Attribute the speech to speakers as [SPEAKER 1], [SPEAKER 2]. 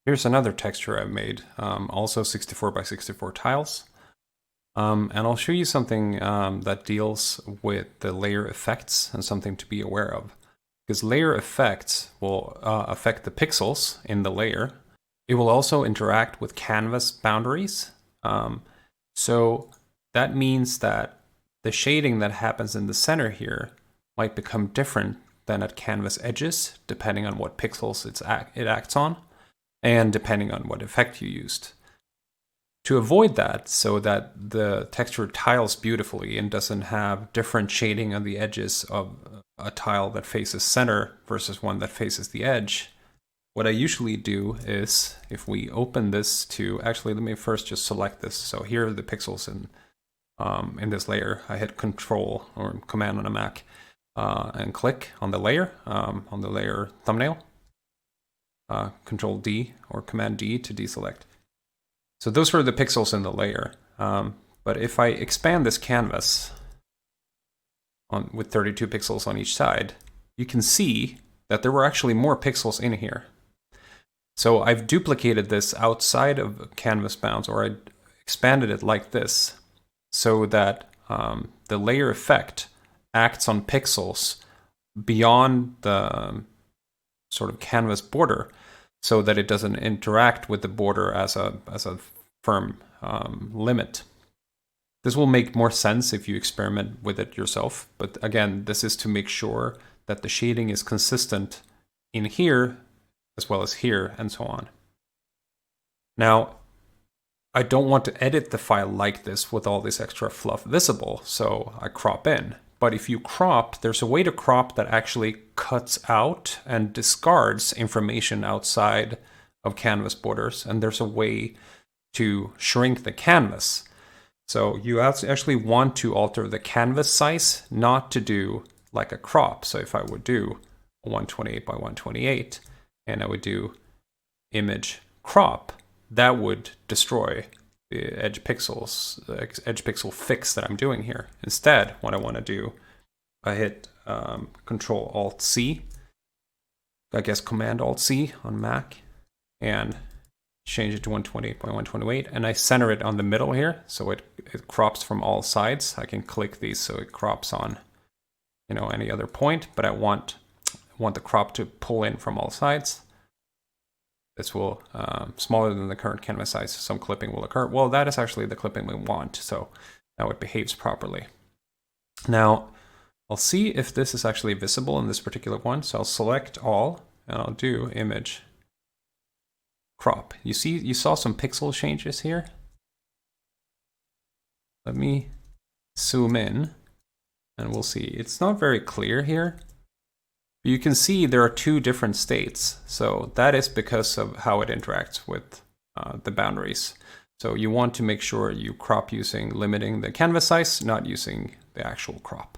[SPEAKER 1] Here's another texture I've made, also 64 by 64 tiles. And I'll show you something that deals with the layer effects and something to be aware of. Because layer effects will affect the pixels in the layer. It will also interact with canvas boundaries. So that means that the shading that happens in the center here might become different than at canvas edges, depending on what pixels it acts on, and depending on what effect you used. To avoid that, so that the texture tiles beautifully and doesn't have different shading on the edges of a tile that faces center versus one that faces the edge, what I usually do is, if we open this to, actually let me first just select this. So here are the pixels in this layer. I hit Control or Command on a Mac and click on the layer thumbnail. Control D or Command D to deselect. So those are the pixels in the layer. But if I expand this canvas with 32 pixels on each side, you can see that there were actually more pixels in here. So I've duplicated this outside of canvas bounds, or I expanded it like this, so that the layer effect acts on pixels beyond the sort of canvas border, so that it doesn't interact with the border as a firm limit. This will make more sense if you experiment with it yourself, but again, this is to make sure that the shading is consistent in here as well as here, and so on. Now, I don't want to edit the file like this with all this extra fluff visible, so I crop in. But if you crop, there's a way to crop that actually cuts out and discards information outside of canvas borders, and there's a way to shrink the canvas. So you actually want to alter the canvas size, not to do like a crop. So if I would do 128 by 128, and I would do image crop, that would destroy the edge pixels, the edge pixel fix that I'm doing here. Instead, what I want to do, I hit Control Alt C, I guess Command Alt C on Mac, and change it to 128 by 128, and I center it on the middle here, so it crops from all sides. I can click these so it crops on, any other point, but I want the crop to pull in from all sides. This will, smaller than the current canvas size, some clipping will occur. Well, that is actually the clipping we want, so now it behaves properly. Now, I'll see if this is actually visible in this particular one, so I'll select all, and I'll do image crop. You saw some pixel changes here? Let me zoom in, and we'll see. It's not very clear here. You can see there are two different states. So that is because of how it interacts with the boundaries. So you want to make sure you crop using limiting the canvas size, not using the actual crop.